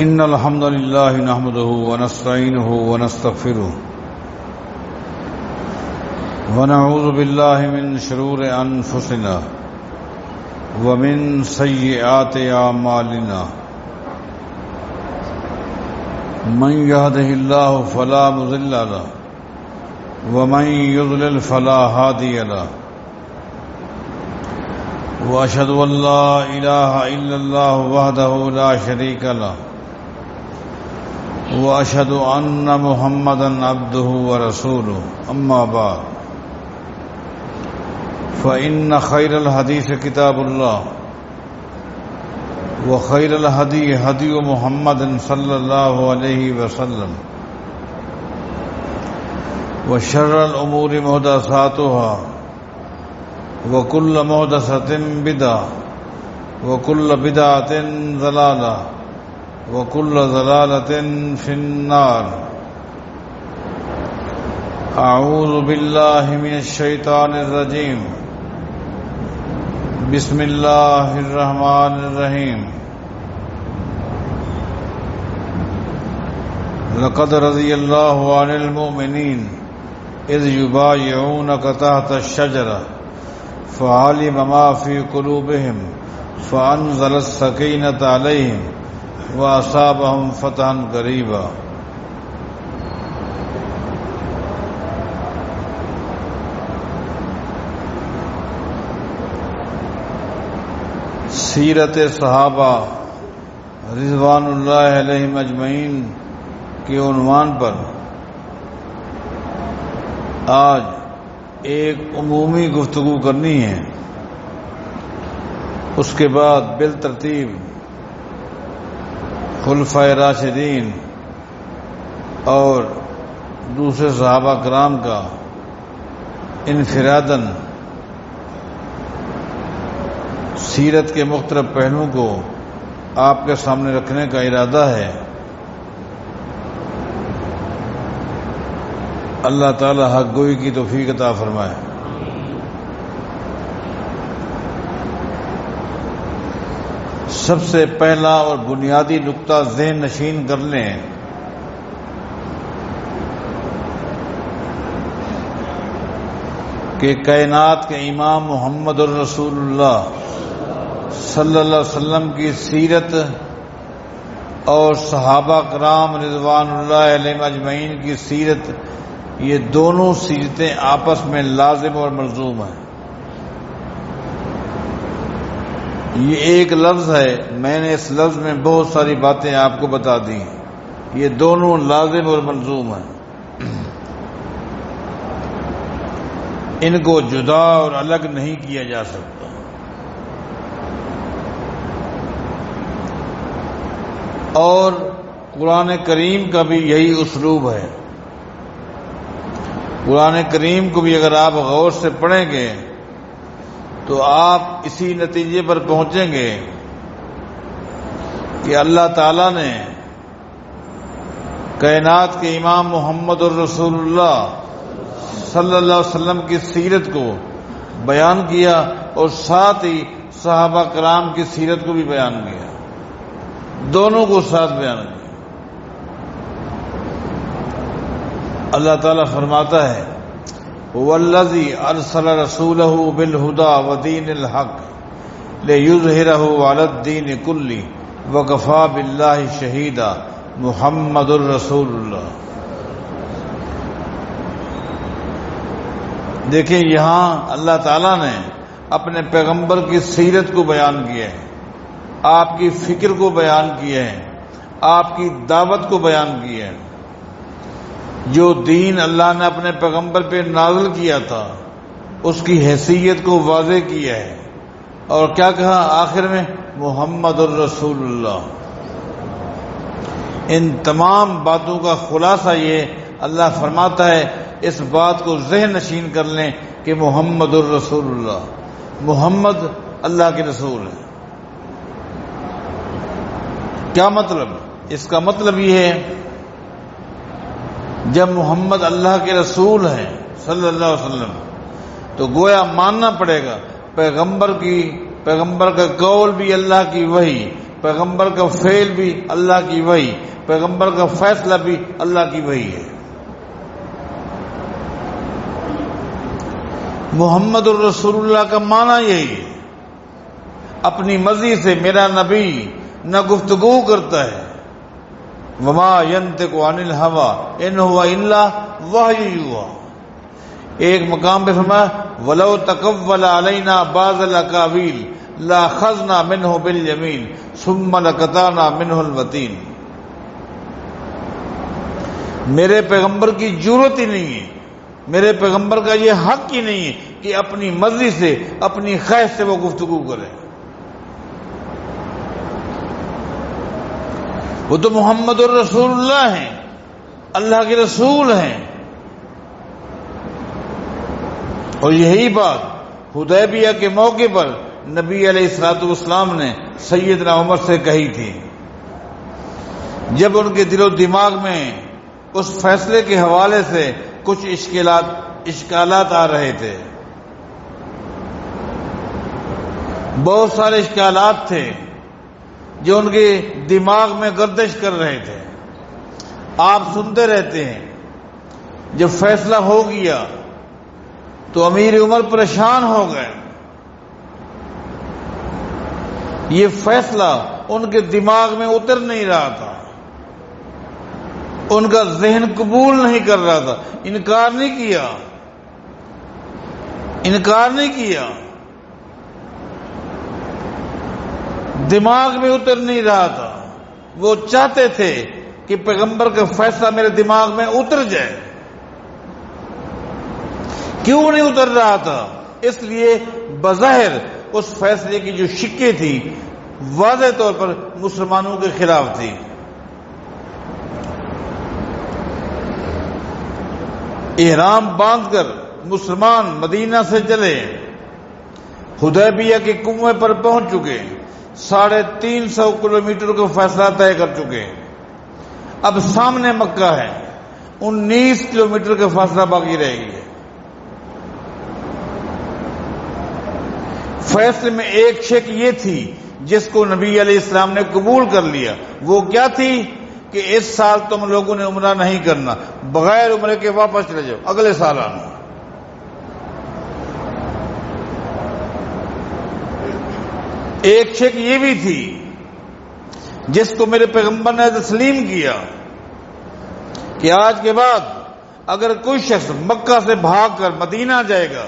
إن الحمد لله نحمده ونستعينه ونستغفره ونعوذ بالله من شرور أنفسنا ومن سيئات أعمالنا من يهده الله فلا مضل له ومن يضلل فلا هادي له وأشهد أن لا إله إلا الله وحده لا شريك له وأشهد أن محمدا عبده ورسوله أما بعد فإن خير الحديث كتاب الله وخير الهدي هدي محمد صلى الله عليه وسلم وشر الأمور محدثاتها وكل محدثة بدعة وكل بدعة ضلالة وكل ضلالة في النار أعوذ بالله من الشيطان الرجيم بسم الله الرحمن الرحيم لقد رضي الله عن المؤمنين إذ يبايعونك تحت الشجرة فعلم ما في قلوبهم فأنزل السكينة عليهم وأصابهم فتحا قريبا سیرت صحابہ رضوان اللہ علیہم اجمعین کے عنوان پر آج ایک عمومی گفتگو کرنی ہے، اس کے بعد بالترتیب خلفائے راشدین اور دوسرے صحابہ کرام کا انفراداً سیرت کے مختلف پہلوؤں کو آپ کے سامنے رکھنے کا ارادہ ہے۔ اللہ تعالی حق گوئی کی توفیق عطا فرمائے۔ سب سے پہلا اور بنیادی نقطہ ذہن نشین کر لیں کہ کائنات کے امام محمد الرسول اللہ صلی اللہ علیہ وسلم کی سیرت اور صحابہ کرام رضوان اللہ علیہم اجمعین کی سیرت، یہ دونوں سیرتیں آپس میں لازم اور ملزوم ہیں۔ یہ ایک لفظ ہے، میں نے اس لفظ میں بہت ساری باتیں آپ کو بتا دی ہیں، یہ دونوں لازم اور ملزوم ہیں، ان کو جدا اور الگ نہیں کیا جا سکتا۔ اور قرآن کریم کا بھی یہی اسلوب ہے۔ قرآن کریم کو بھی اگر آپ غور سے پڑھیں گے تو آپ اسی نتیجے پر پہنچیں گے کہ اللہ تعالی نے کائنات کے امام محمد الرسول اللہ صلی اللہ علیہ وسلم کی سیرت کو بیان کیا اور ساتھ ہی صحابہ کرام کی سیرت کو بھی بیان کیا، دونوں کو ساتھ بیان کیا۔ اللہ تعالیٰ فرماتا ہے وَالَّذِي أَرْسَلَ رَسُولَهُ بِالْهُدَى وَدِينِ الْحَقِّ لِيُظْهِرَهُ عَلَى الدِّينِ كُلِّهِ وَكَفَى بِاللَّهِ شَهِيدًا محمد الرسول اللہ۔ دیکھیں یہاں اللہ تعالیٰ نے اپنے پیغمبر کی سیرت کو بیان کیا ہے، آپ کی فکر کو بیان کیا ہے، آپ کی دعوت کو بیان کیا ہے۔ جو دین اللہ نے اپنے پیغمبر پہ نازل کیا تھا اس کی حیثیت کو واضح کیا ہے، اور کیا کہا آخر میں؟ محمد الرسول اللہ۔ ان تمام باتوں کا خلاصہ یہ اللہ فرماتا ہے، اس بات کو ذہن نشین کر لیں کہ محمد الرسول اللہ، محمد اللہ کے رسول ہے۔ کیا مطلب؟ اس کا مطلب یہ ہے جب محمد اللہ کے رسول ہیں صلی اللہ علیہ وسلم تو گویا ماننا پڑے گا پیغمبر کا قول بھی اللہ کی وحی، پیغمبر کا فعل بھی اللہ کی وحی، پیغمبر کا فیصلہ بھی اللہ کی وحی ہے۔ محمد الرسول اللہ کا معنی یہی ہے۔ اپنی مرضی سے میرا نبی نہ گفتگو کرتا ہے، وما ينطق عن الهوى ان هو الا وحی یوحی۔ ایک مقام پہ فرمایا ولو تقول علینا بعض الاقاویل لاخذنا منه بالیمین ثم لقطعنا منه الوتین۔ میرے پیغمبر کی جرات ہی نہیں ہے، میرے پیغمبر کا یہ حق ہی نہیں ہے کہ اپنی مرضی سے، اپنی خواہش سے وہ گفتگو کرے۔ وہ تو محمد الرسول اللہ ہیں، اللہ کے رسول ہیں۔ اور یہی بات حدیبیہ کے موقع پر نبی علیہ الصلوۃ والسلام نے سیدنا عمر سے کہی تھی، جب ان کے دل و دماغ میں اس فیصلے کے حوالے سے کچھ اشکالات آ رہے تھے، بہت سارے اشکالات تھے جو ان کے دماغ میں گردش کر رہے تھے۔ آپ سنتے رہتے ہیں جب فیصلہ ہو گیا تو امیر عمر پریشان ہو گئے، یہ فیصلہ ان کے دماغ میں اتر نہیں رہا تھا، ان کا ذہن قبول نہیں کر رہا تھا، انکار نہیں کیا، دماغ میں اتر نہیں رہا تھا۔ وہ چاہتے تھے کہ پیغمبر کا فیصلہ میرے دماغ میں اتر جائے۔ کیوں نہیں اتر رہا تھا؟ اس لیے بظاہر اس فیصلے کی جو شکیں تھی واضح طور پر مسلمانوں کے خلاف تھی۔ احرام باندھ کر مسلمان مدینہ سے چلے، حدیبیہ کے کنویں پر پہنچ چکے، 350 کلومیٹر کا فاصلہ طے کر چکے۔ اب سامنے مکہ ہے، 19 کلومیٹر کا فاصلہ باقی رہ گیا۔ فیصلے میں ایک شک یہ تھی جس کو نبی علیہ السلام نے قبول کر لیا، وہ کیا تھی کہ اس سال تم لوگوں نے عمرہ نہیں کرنا، بغیر عمرے کے واپس چلے جاؤ، اگلے سال آنا۔ ایک شک یہ بھی تھی جس کو میرے پیغمبر نے تسلیم کیا کہ آج کے بعد اگر کوئی شخص مکہ سے بھاگ کر مدینہ جائے گا،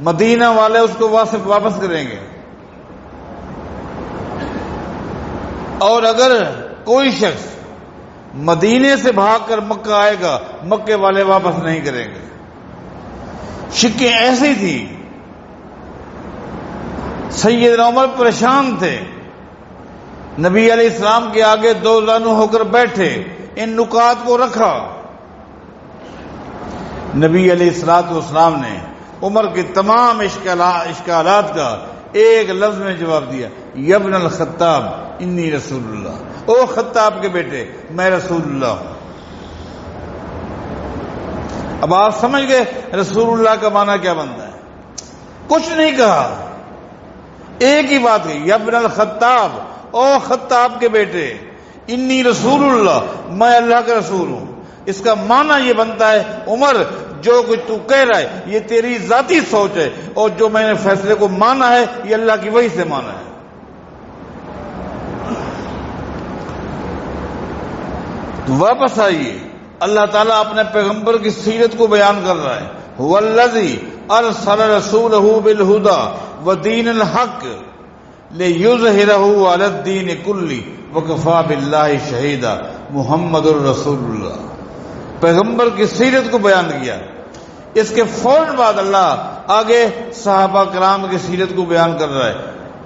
مدینہ والے اس کو واپس کریں گے، اور اگر کوئی شخص مدینے سے بھاگ کر مکہ آئے گا، مکے والے واپس نہیں کریں گے۔ شکیں ایسی تھی، سیدنا عمر پریشان تھے، نبی علیہ السلام کے آگے دو زانو ہو کر بیٹھے، ان نکات کو رکھا۔ نبی علیہ السلام نے عمر کے تمام اشکالات کا ایک لفظ میں جواب دیا، یا ابن الخطاب انی رسول اللہ، او خطاب کے بیٹے میں رسول اللہ ہوں۔ اب آپ سمجھ گئے رسول اللہ کا معنی کیا بنتا ہے؟ کچھ نہیں کہا، ایک ہی بات ہے، یا ابن الخطاب، او خطاب کے بیٹے انی رسول اللہ، میں اللہ کا رسول ہوں۔ اس کا معنی یہ بنتا ہے عمر جو کچھ تو کہہ رہا ہے یہ تیری ذاتی سوچ ہے، اور جو میں نے فیصلے کو مانا ہے یہ اللہ کی وحی سے مانا ہے۔ تو واپس آئیے، اللہ تعالیٰ اپنے پیغمبر کی سیرت کو بیان کر رہا ہے، هو الذی ارسل رسولہ بالہدی ودین الحق لیظہرہ علی الدین کلہ وکفی باللہ شہیدا، محمد الرسول اللہ۔ پیغمبر کی سیرت کو بیان کیا، اس کے فوراً بعد اللہ آگے صحابہ کرام کی سیرت کو بیان کر رہا ہے،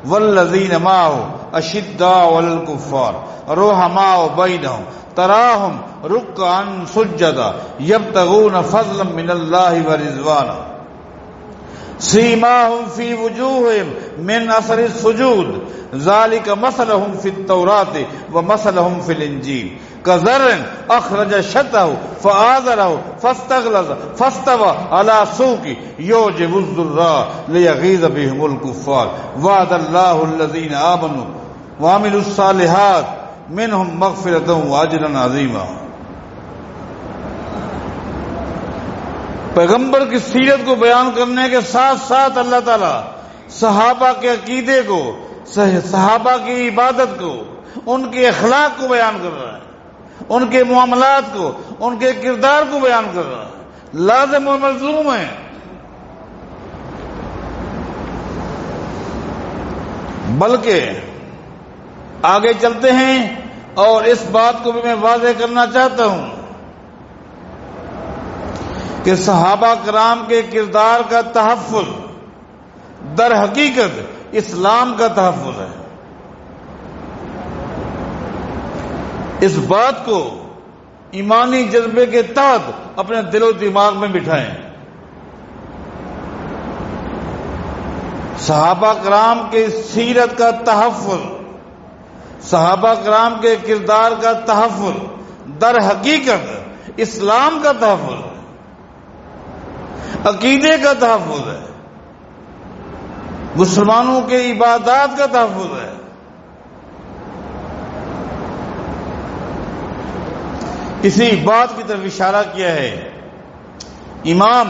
والذین معہ اشداء علی الکفار رحماء بینہم تراہم رکعا سجدا یبتغون فضلا من اللہ ورضوانا سیماہم فی وجوہہم من اثر السجود ذالک مثلہم فی التوراۃ ومثلہم فی الانجیل كزرع اخرج شطه فآزره فاستغلظ فاستوى على سوقه يعجب الزراع ليغيظ بهم الكفار وعد الله الذين آمنوا وعملوا الصالحات منهم مغفرۃ واجرا عظیما۔ پیغمبر کی سیرت کو بیان کرنے کے ساتھ ساتھ اللہ تعالیٰ صحابہ کے عقیدے کو، صحابہ کی عبادت کو، ان کے اخلاق کو بیان کر رہا ہے، ان کے معاملات کو، ان کے کردار کو بیان کر رہا ہے، لازم و ملزوم ہے۔ بلکہ آگے چلتے ہیں اور اس بات کو بھی میں واضح کرنا چاہتا ہوں کہ صحابہ کرام کے کردار کا تحفظ در حقیقت اسلام کا تحفظ ہے۔ اس بات کو ایمانی جذبے کے تحت اپنے دل و دماغ میں بٹھائیں۔ صحابہ کرام کے سیرت کا تحفظ، صحابہ کرام کے کردار کا تحفظ در حقیقت اسلام کا تحفظ ہے، عقیدے کا تحفظ ہے، مسلمانوں کے عبادات کا تحفظ ہے۔ اسی بات کی طرف اشارہ کیا ہے امام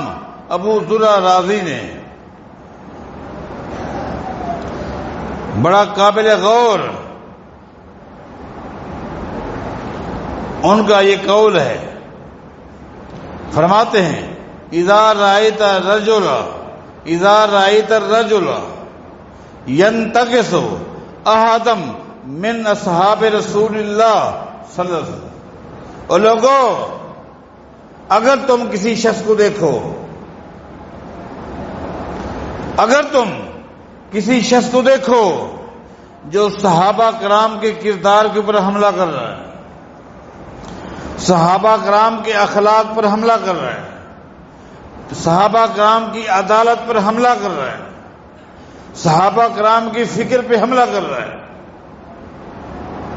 ابو ذرہ رازی نے۔ بڑا قابل غور ان کا یہ قول ہے، فرماتے ہیں اذا رأیت الرجل ينتقص احدا من اصحاب رسول اللہ صلی اللہ علیہ وسلم، اور لوگوں اگر تم کسی شخص کو دیکھو، اگر تم کسی شخص کو دیکھو جو صحابہ کرام کے کردار کے اوپر حملہ کر رہا ہے، صحابہ کرام کے اخلاق پر حملہ کر رہا ہے، صحابہ کرام کی عدالت پر حملہ کر رہا ہے، صحابہ کرام کی فکر پہ حملہ کر رہا ہے،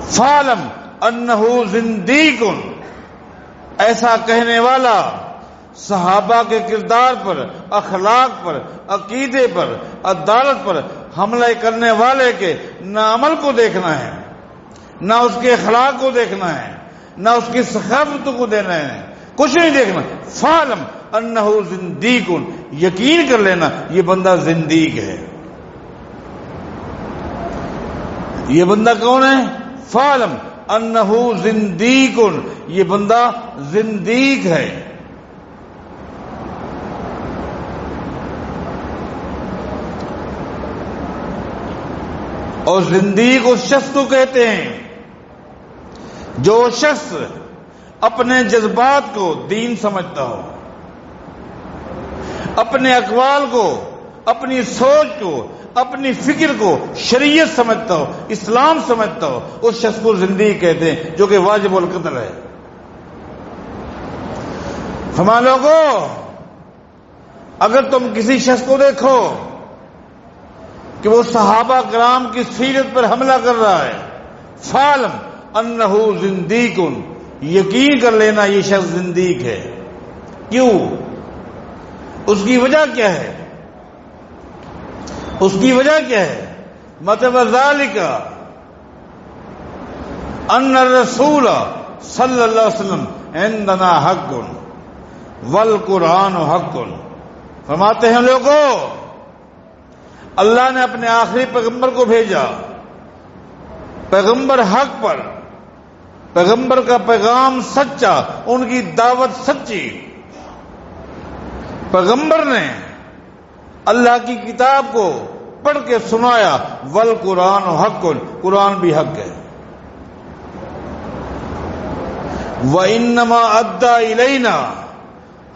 فَاعْلَمْ أَنَّهُ زِنْدِيقٌ، ایسا کہنے والا صحابہ کے کردار پر، اخلاق پر، عقیدے پر، عدالت پر حملہ کرنے والے کے نہ عمل کو دیکھنا ہے، نہ اس کے اخلاق کو دیکھنا ہے، نہ اس کی سخاوت کو دینا ہے، کچھ نہیں دیکھنا۔ فَاعْلَمْ أَنَّهُ زِنْدِيقٌ، یقین کر لینا یہ بندہ زندیق ہے۔ یہ بندہ کون ہے؟ فَاعْلَمْ أَنَّهُ زِنْدِيقٌ، یہ بندہ زندیق ہے۔ اور زندیق اس شخص کو کہتے ہیں جو شخص اپنے جذبات کو دین سمجھتا ہو، اپنے اقوال کو، اپنی سوچ کو، اپنی فکر کو شریعت سمجھتا ہو، اسلام سمجھتا ہو، اس شخص کو زندیق کہتے ہیں، جو کہ واجب القتل ہے۔ فرما لوگوں اگر تم کسی شخص کو دیکھو کہ وہ صحابہ کرام کی سیرت پر حملہ کر رہا ہے، فَاعْلَمْ أَنَّهُ زِنْدِيقٌ، یقین کر لینا یہ شخص زندیق ہے۔ کیوں؟ اس کی وجہ کیا ہے؟ اس کی وجہ کیا ہے؟ مطلب ذالک ان الرسول صلی اللہ علیہ وسلم عندنا حق والقرآن حق۔ فرماتے ہیں لوگوں اللہ نے اپنے آخری پیغمبر کو بھیجا، پیغمبر حق پر، پیغمبر کا پیغام سچا، ان کی دعوت سچی، پیغمبر نے اللہ کی کتاب کو پڑھ کے سنایا، والقرآن حق، قرآن بھی حق ہے۔ وَإِنَّمَا أَدَّى إِلَيْنَا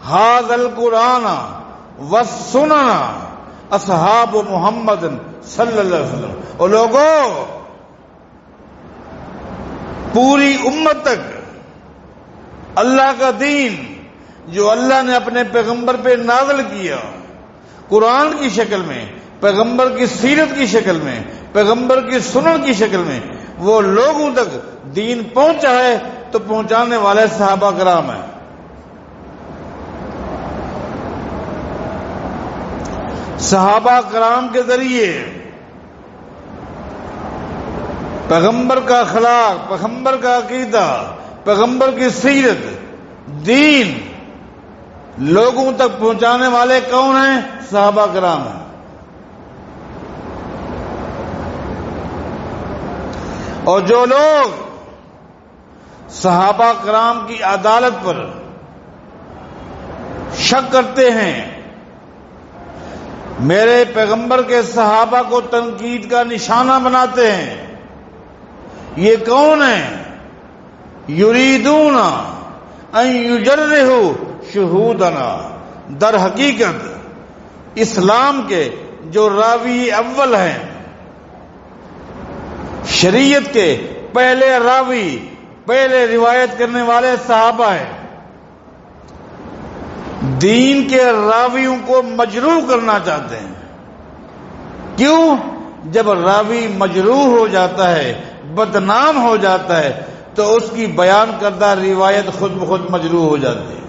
هَذَا الْقُرْآنَ وَالسُّنَنَ اصحاب محمد صلی اللہ علیہ وسلم۔ اور لوگوں پوری امت تک اللہ کا دین جو اللہ نے اپنے پیغمبر پہ نازل کیا، قرآن کی شکل میں، پیغمبر کی سیرت کی شکل میں، پیغمبر کی سنن کی شکل میں، وہ لوگوں تک دین پہنچا ہے تو پہنچانے والے صحابہ کرام ہیں۔ صحابہ کرام کے ذریعے پیغمبر کا اخلاق، پیغمبر کا عقیدہ، پیغمبر کی سیرت، دین لوگوں تک پہنچانے والے کون ہیں؟ صحابہ کرام ہیں۔ اور جو لوگ صحابہ کرام کی عدالت پر شک کرتے ہیں، میرے پیغمبر کے صحابہ کو تنقید کا نشانہ بناتے ہیں، یہ کون ہیں؟ یریدون ان یجرحوا شہودنا، در حقیقت اسلام کے جو راوی اول ہیں، شریعت کے پہلے راوی، پہلے روایت کرنے والے صحابہ ہیں، دین کے راویوں کو مجروح کرنا چاہتے ہیں۔ کیوں؟ جب راوی مجروح ہو جاتا ہے، بدنام ہو جاتا ہے، تو اس کی بیان کردہ روایت خود بخود مجروح ہو جاتی ہے۔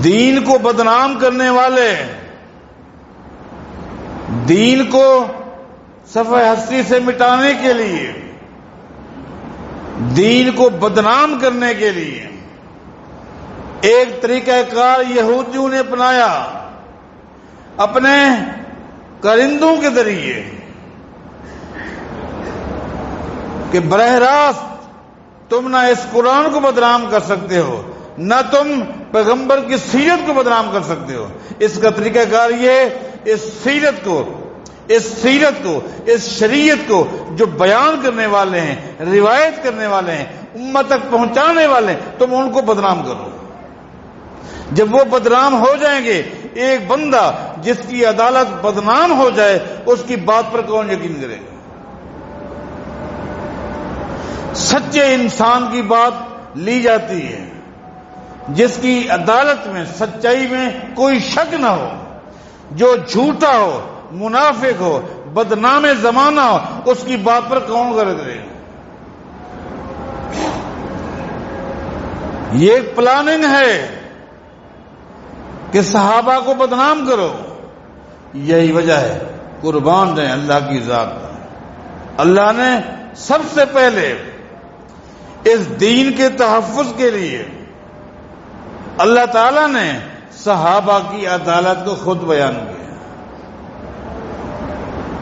دین کو بدنام کرنے والے، دین کو صفحہ ہستی سے مٹانے کے لیے، دین کو بدنام کرنے کے لیے ایک طریقہ کار یہودیوں نے اپنایا، اپنے کرندوں کے ذریعے، کہ براہ راست تم نہ اس قرآن کو بدنام کر سکتے ہو، نہ تم پیغمبر کی سیرت کو بدنام کر سکتے ہو۔ اس کا طریقہ کار یہ، اس سیرت کو، اس شریعت کو جو بیان کرنے والے ہیں، روایت کرنے والے ہیں، امت تک پہنچانے والے ہیں، تم ان کو بدنام کرو۔ جب وہ بدنام ہو جائیں گے، ایک بندہ جس کی عدالت بدنام ہو جائے، اس کی بات پر کون یقین کرے گا؟ سچے انسان کی بات لی جاتی ہے، جس کی عدالت میں، سچائی میں کوئی شک نہ ہو۔ جو جھوٹا ہو، منافق ہو، بدنام زمانہ ہو، اس کی بات پر کون غور کرے گا؟ یہ ایک پلاننگ ہے کہ صحابہ کو بدنام کرو۔ یہی وجہ ہے، قربان رہیں اللہ کی ذات پر، اللہ نے سب سے پہلے اس دین کے تحفظ کے لیے اللہ تعالیٰ نے صحابہ کی عدالت کو خود بیان کیا۔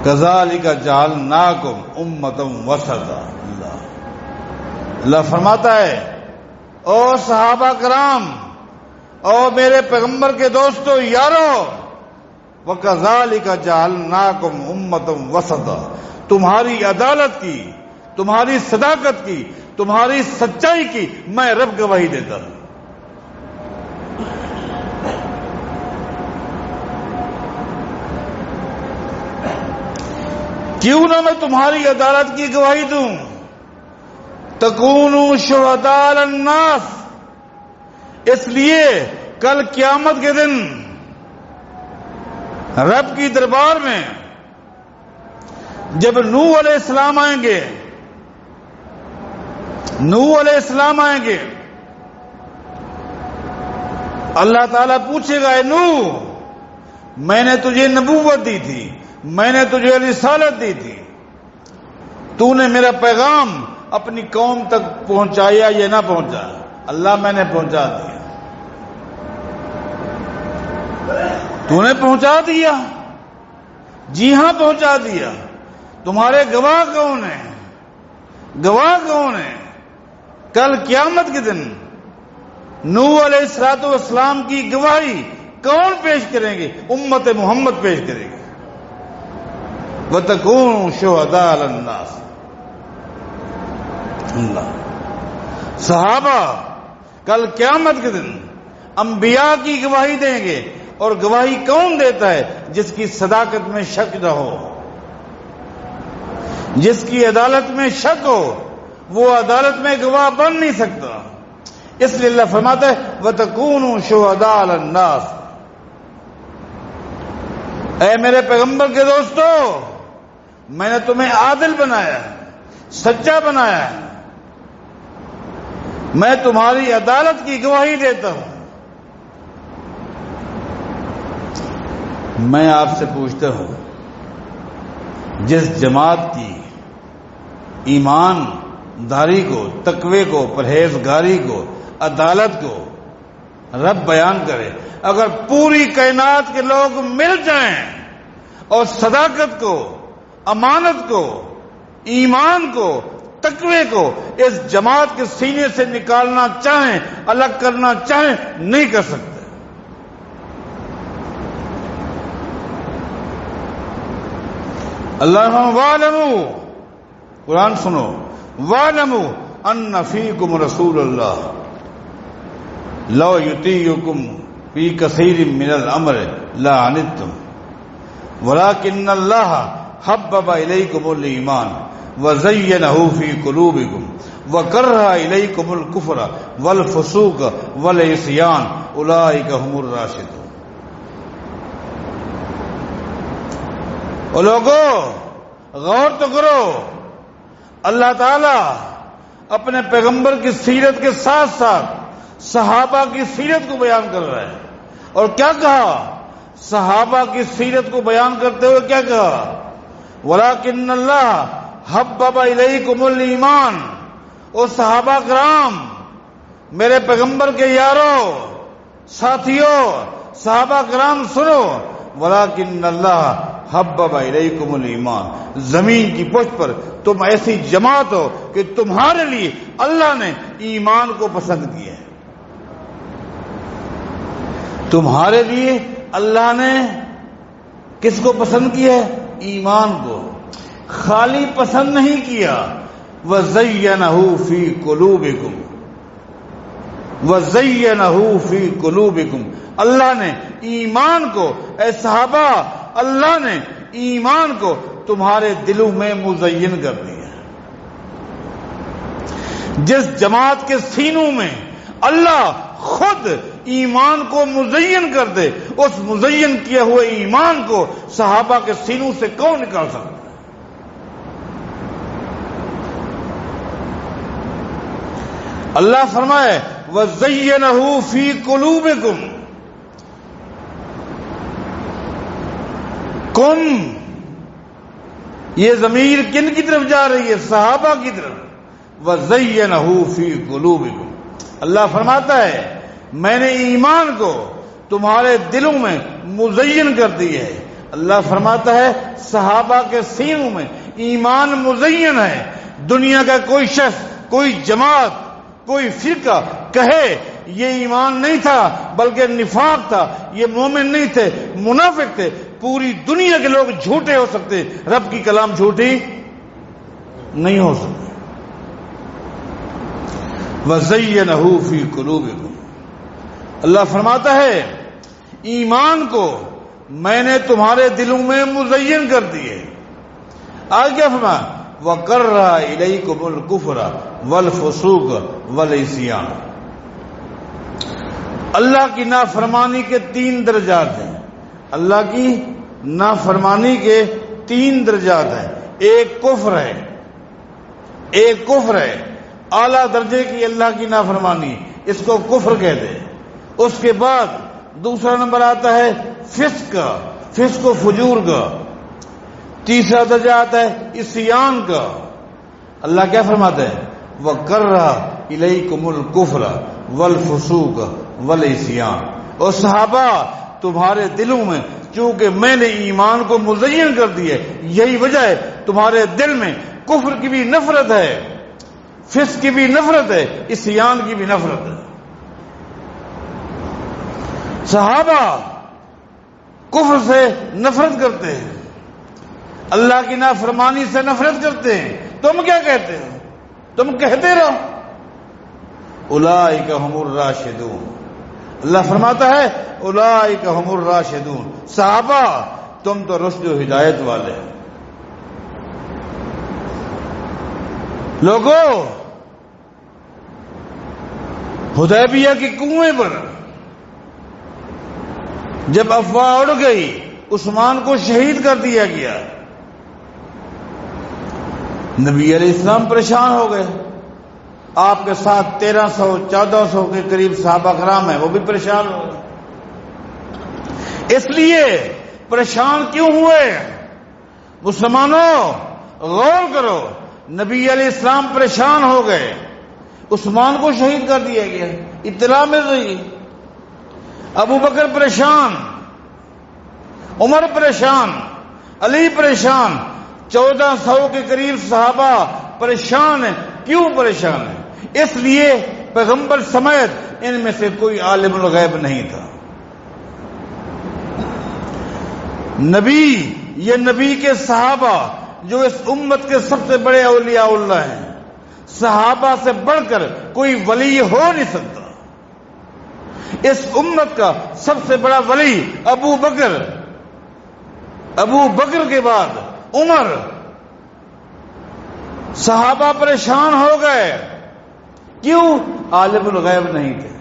کذالک جعلناکم امۃ وسطا، اللہ فرماتا ہے، او صحابہ کرام، او میرے پیغمبر کے دوستو، یارو، وَكَذَلِكَ جَعَلْنَاكُمْ أُمَّةً وَسَطًا، تمہاری عدالت کی، تمہاری صداقت کی، تمہاری سچائی کی میں رب گواہی دیتا ہوں۔ کیوں نہ میں تمہاری عدالت کی گواہی دوں؟ تکونوا شہداء علی الناس، اس لیے کل قیامت کے دن رب کی دربار میں جب نوح علیہ السلام آئیں گے، نوح علیہ السلام آئیں گے، اللہ تعالیٰ پوچھے گا، اے نوح، میں نے تجھے نبوت دی تھی، میں نے تجھے رسالت دی تھی، تو نے میرا پیغام اپنی قوم تک پہنچایا یا نہ پہنچایا؟ اللہ، میں نے پہنچا دیا۔ تو نے پہنچا دیا؟ جی ہاں، پہنچا دیا۔ تمہارے گواہ کون ہیں؟ گواہ کون ہیں؟ کل قیامت کے دن نوح علیہ السلام کی گواہی کون پیش کریں گے؟ امت محمد پیش کرے گی۔ وَتَكُونُوا شُهَدَاءَ عَلَى النَّاسِ، اللہ، صحابہ کل قیامت کے دن انبیاء کی گواہی دیں گے، اور گواہی کون دیتا ہے؟ جس کی صداقت میں شک نہ ہو، جس کی عدالت میں شک ہو، وہ عدالت میں گواہ بن نہیں سکتا۔ اس لیے اللہ فرماتا ہے وَتَكُونُوا شُهَدَاءَ عَلَى النَّاسِ، اے میرے پیغمبر کے دوستو، میں نے تمہیں عادل بنایا ہے، سچا بنایا ہے، میں تمہاری عدالت کی گواہی دیتا ہوں۔ میں آپ سے پوچھتا ہوں، جس جماعت کی ایمان داری کو، تقوی کو، پرہیزگاری کو، عدالت کو رب بیان کرے، اگر پوری کائنات کے لوگ مل جائیں اور صداقت کو، امانت کو، ایمان کو، تقوی کو اس جماعت کے سینے سے نکالنا چاہیں، الگ کرنا چاہیں، نہیں کر سکتے۔ اللہ وَاعْلَمُوا، قرآن سنو، وَاعْلَمُوا أَنَّ فِيكُمْ رَسُولَ اللَّهِ لَوْ يُطِيعُكُمْ فِي كَثِيرٍ مِّنَ الْأَمْرِ لَعَنِتُّمْ وَلَكِنَّ اللَّهَ حَبَّبَ إِلَيْكُمُ الْإِيمَانَ وَزَيَّنَهُ فِي قُلُوبِكُمْ وَكَرَّهَ إِلَيْكُمُ الْكُفْرَ وَالْفُسُوقَ وَالْعِصْيَانَ أُولَٰئِكَ هُمُ الرَّاشِدُونَ۔ او لوگو غور تو کرو، اللہ تعالیٰ اپنے پیغمبر کی سیرت کے ساتھ ساتھ صحابہ کی سیرت کو بیان کر رہا ہے، اور کیا کہا؟ صحابہ کی سیرت کو بیان کرتے ہوئے کیا کہا؟ وَلَٰكِنَّ اللَّهَ حَبَّبَ إِلَيْكُمُ الْإِيمَانَ۔ او صحابہ کرام، میرے پیغمبر کے یارو، ساتھیوں، صحابہ کرام سنو، وَلَٰكِنَّ اللَّهَ حَبَّبَ إِلَيْكُمُ الْإِيمَانَ، زمین کی پشت پر تم ایسی جماعت ہو کہ تمہارے لیے اللہ نے ایمان کو پسند کیا ہے۔ تمہارے لیے اللہ نے کس کو پسند کیا ہے؟ ایمان کو۔ خالی پسند نہیں کیا، وَزَيَّنَهُ فِي قُلُوبِكُمْ، وَزَيَّنَهُ فِي قُلُوبِكُمْ، اللہ نے ایمان کو، اے صحابہ، اللہ نے ایمان کو تمہارے دلوں میں مزین کر دیا۔ جس جماعت کے سینوں میں اللہ خود ایمان کو مزین کر دے، اس مزین کیے ہوئے ایمان کو صحابہ کے سینوں سے کون نکال سکتا ہے؟ اللہ فرمائے وَزَيَّنَهُ فِي قُلُوبِكُمْ، کم، یہ ضمیر کن کی طرف جا رہی ہے؟ صحابہ کی طرف۔ وَزَيَّنَهُ فِي قُلُوبِكُمْ، اللہ فرماتا ہے میں نے ایمان کو تمہارے دلوں میں مزین کر دی ہے۔ اللہ فرماتا ہے صحابہ کے سینوں میں ایمان مزین ہے۔ دنیا کا کوئی شخص، کوئی جماعت، کوئی فرقہ کہے یہ ایمان نہیں تھا بلکہ نفاق تھا، یہ مومن نہیں تھے، منافق تھے، پوری دنیا کے لوگ جھوٹے ہو سکتے، رب کی کلام جھوٹی نہیں ہو سکتی۔ وَزَيَّنَهُ فِي قُلُوبِكُمْ، اللہ فرماتا ہے ایمان کو میں نے تمہارے دلوں میں مزین کر دیے۔ آگے کیا فرمایا؟ وَقَرَّ إِلَيْكُمُ الْكُفْرَ وَالْفُسُوقَ وَالْعِصْيَانَ، اللہ کی نافرمانی کے 3 درجات ہیں۔ اللہ کی نافرمانی کے 3 درجات ہیں۔ ایک کفر ہے، ایک کفر ہے، اعلیٰ درجے کی اللہ کی نافرمانی، اس کو کفر کہتے ہیں۔ اس کے بعد دوسرا نمبر آتا ہے فسق کا، فسق و فجور کا۔ تیسرا درجہ آتا ہے عصیان کا۔ اللہ کیا فرماتا ہے؟ وَقَرَّ إِلَيْكُمُ الْكُفْرَ وَالْفُسُوقَ وَالْعِصْيَانَ، اور صحابہ تمہارے دلوں میں چونکہ میں نے ایمان کو مزین کر دی ہے، یہی وجہ ہے تمہارے دل میں کفر کی بھی نفرت ہے، فسق کی بھی نفرت ہے، عصیان کی بھی نفرت ہے۔ صحابہ کفر سے نفرت کرتے ہیں، اللہ کی نافرمانی سے نفرت کرتے ہیں۔ تم کیا کہتے ہو؟ تم کہتے رہو اولئک هم الراشدون، اللہ فرماتا ہے اولئک هم الراشدون، صحابہ تم تو رشد و ہدایت والے ہیں۔ لوگوں، حدیبیہ کے کنویں پر جب افواہ اڑ گئی عثمان کو شہید کر دیا گیا، نبی علیہ السلام پریشان ہو گئے، آپ کے ساتھ 1300-1400 کے قریب صحابہ کرام ہیں، وہ بھی پریشان ہو گئے۔ اس لیے پریشان کیوں ہوئے؟ مسلمانوں غور کرو، نبی علیہ السلام پریشان ہو گئے، عثمان کو شہید کر دیا گیا، اطلاع مل رہی، ابو بکر پریشان، عمر پریشان، علی پریشان، 1400 کے قریب صحابہ پریشان ہیں۔ کیوں پریشان ہیں؟ اس لیے پیغمبر سمیت ان میں سے کوئی عالم الغیب نہیں تھا۔ نبی، یہ نبی کے صحابہ جو اس امت کے سب سے بڑے اولیاء اللہ ہیں، صحابہ سے بڑھ کر کوئی ولی ہو نہیں سکتا۔ اس امت کا سب سے بڑا ولی ابو بکر کے بعد عمر۔ صحابہ پریشان ہو گئے، کیوں؟ عالم الغیب نہیں تھے۔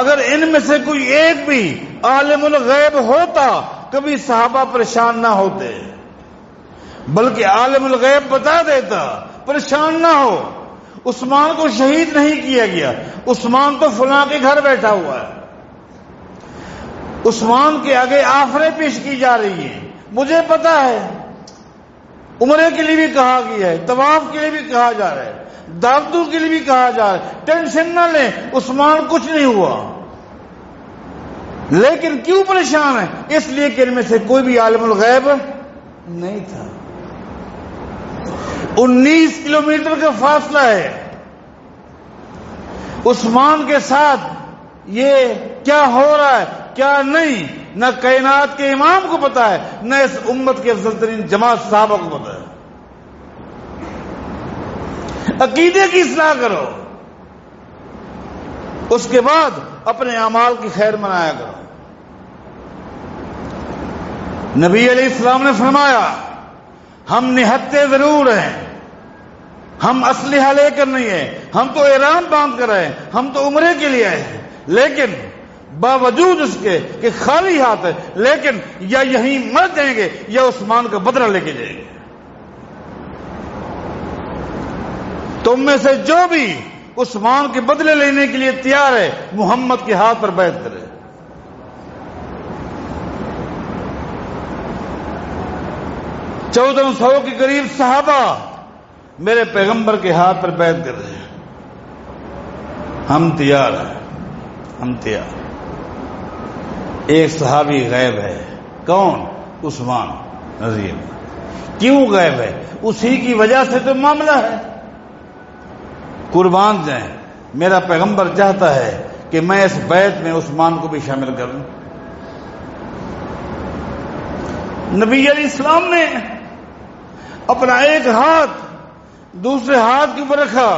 اگر ان میں سے کوئی ایک بھی عالم الغیب ہوتا کبھی صحابہ پریشان نہ ہوتے، بلکہ عالم الغیب بتا دیتا، پریشان نہ ہو۔ عثمان کو شہید نہیں کیا گیا، عثمان تو فلاں کے گھر بیٹھا ہوا ہے، عثمان کے آگے آفریں پیش کی جا رہی ہیں، مجھے پتا ہے، عمرے کے لیے بھی کہا گیا ہے، طواف کے لیے بھی کہا جا رہا ہے، دعوتوں کے لیے بھی کہا جا رہا ہے، ٹینشن نہ لیں، عثمان کچھ نہیں ہوا۔ لیکن کیوں پریشان ہے؟ اس لیے کہ ان میں سے کوئی بھی عالم الغیب نہیں تھا۔ 19 کلومیٹر کا فاصلہ ہے عثمان کے ساتھ، یہ کیا ہو رہا ہے کیا نہیں، نہ کائنات کے امام کو پتا ہے، نہ اس امت کے افضل ترین جماعت صحابہ کو پتا ہے۔ عقیدے کی اصلاح کرو، اس کے بعد اپنے اعمال کی خیر منایا کرو۔ نبی علیہ السلام نے فرمایا، ہم نہتے ضرور ہیں، ہم اسلحہ لے کر نہیں ہیں، ہم تو احرام باندھ کر آئے، ہم تو عمرے کے لیے آئے ہیں، لیکن باوجود اس کے کہ خالی ہاتھ ہے، لیکن یا یہیں مر جائیں گے یا عثمان کا بدلہ لے کے جائیں گے۔ تم میں سے جو بھی عثمان کے بدلے لینے کے لیے تیار ہے، محمد کے ہاتھ پر بیعت کرے۔ چودہ سو کے قریب صحابہ میرے پیغمبر کے ہاتھ پر بیعت کر رہے ہیں، ہم تیار ہیں، ہم تیار۔ ایک صحابی غائب ہے، کون؟ عثمان رضی اللہ۔ کیوں غائب ہے؟ اسی کی وجہ سے تو معاملہ ہے۔ قربان جائیں، میرا پیغمبر چاہتا ہے کہ میں اس بیعت میں عثمان کو بھی شامل کروں۔ نبی علیہ السلام نے اپنا ایک ہاتھ دوسرے ہاتھ کے اوپر رکھا،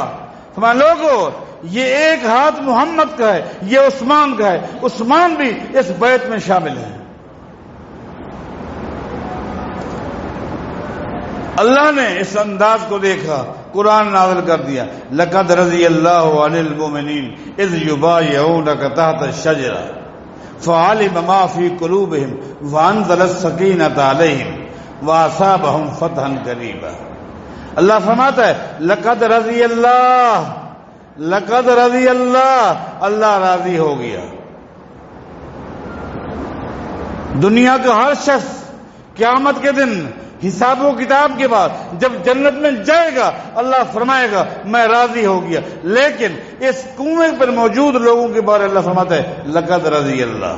فرمایا لوگوں یہ ایک ہاتھ محمد کا ہے، یہ عثمان کا ہے، عثمان بھی اس بیعت میں شامل ہے۔ اللہ نے اس انداز کو دیکھا، قرآن نازل کر دیا، لقد رضی اللہ عن المؤمنین اذ یبایعونک تحت الشجرہ فعلم ما فی قلوبہم وانزل السکینۃ علیہم واصابہم فتحا قریبا۔ اللہ فرماتا ہے لقد رضی اللہ، لقد رضی اللہ، اللہ راضی ہو گیا۔ دنیا کا ہر شخص قیامت کے دن حساب و کتاب کے بعد جب جنت میں جائے گا، اللہ فرمائے گا میں راضی ہو گیا، لیکن اس کنویں پر موجود لوگوں کے بارے اللہ فرماتا ہے لقد رضی اللہ،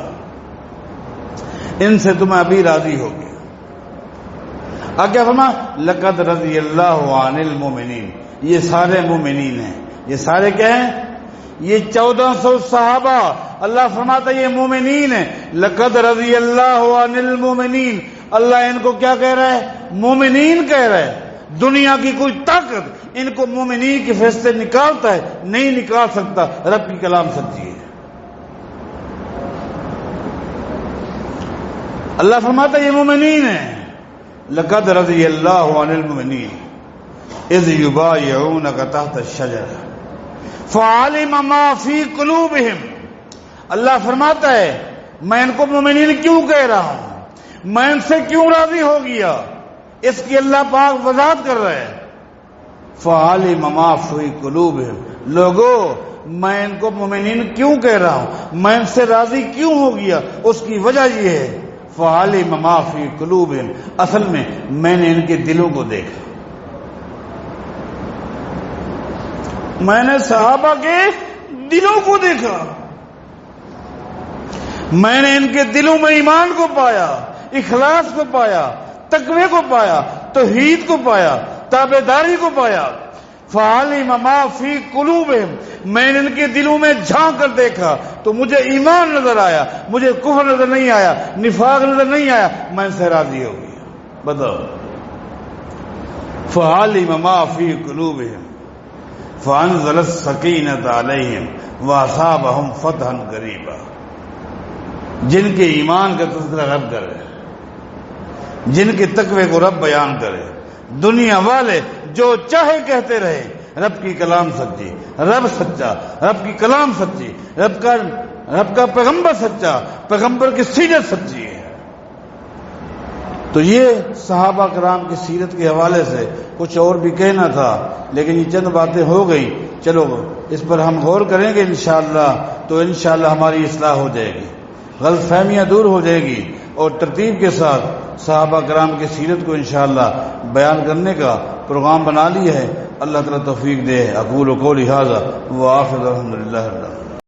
ان سے تمہیں ابھی راضی ہو گیا۔ کیا فرما؟ لقد رضی اللہ عن المؤمنین، یہ سارے مومنین ہیں، یہ سارے کیا ہیں؟ یہ 1400 صحابہ، اللہ فرماتا ہے یہ مومنین ہیں۔ لقد رضی اللہ عن المؤمنین، اللہ ان کو کیا کہہ رہا ہے؟ مومنین کہہ رہا ہے۔ دنیا کی کوئی طاقت ان کو مومنین کے فیصلے نکالتا ہے؟ نہیں نکال سکتا، رب کی کلام سچی ہے۔ اللہ فرماتا ہے یہ مومنین ہیں۔ لقد رضی اللہ عن المؤمنین اذ یبایعونک تحت الشجرہ فعلم ما فی قلوبہم، اللہ فرماتا ہے میں ان کو مومنین کیوں کہہ رہا ہوں، میں ان سے کیوں راضی ہو گیا، اس کی اللہ پاک وضاحت کر رہے ہیں۔ فعلم ما فی قلوبہم، لوگوں میں ان کو مومنین کیوں کہہ رہا ہوں، میں ان سے راضی کیوں ہو گیا، اس کی وجہ یہ ہے فعلم ما فی قلوبہم، اصل میں میں نے ان کے دلوں کو دیکھا، میں نے صحابہ کے دلوں کو دیکھا، میں نے ان کے دلوں میں ایمان کو پایا، اخلاص کو پایا، تقوی کو پایا، توحید کو پایا، تابعداری کو پایا۔ فعلم ما فی قلوبہم، میں نے ان کے دلوں میں جھانک کر دیکھا تو مجھے ایمان نظر آیا، مجھے کفر نظر نہیں آیا، نفاق نظر نہیں آیا، میں ان سے راضی ہو گیا۔ بتاؤ، فعلم ما فی قلوبہم فانزل السکینۃ علیہم واصابہم فتحا قریبا۔ جن کے ایمان کا تذکرہ رب کرے، جن کے تقوی کو رب بیان کرے، دنیا والے جو چاہے کہتے رہے، رب کی کلام سچی، رب سچا، رب کی کلام سچی، رب کا پیغمبر سچا، پیغمبر کی سیرت سچی ہے۔ تو یہ صحابہ کرام کی سیرت کے حوالے سے کچھ اور بھی کہنا تھا، لیکن یہ چند باتیں ہو گئی، چلو اس پر ہم غور کریں گے انشاءاللہ، تو انشاءاللہ ہماری اصلاح ہو جائے گی، غلط فہمیاں دور ہو جائے گی، اور ترتیب کے ساتھ صحابہ کرام کی سیرت کو انشاءاللہ بیان کرنے کا پروگرام بنا لیا ہے۔ اللہ تعالیٰ توفیق دے۔ اقول قولی ھذا وآخر الحمدللہ رب العالمین۔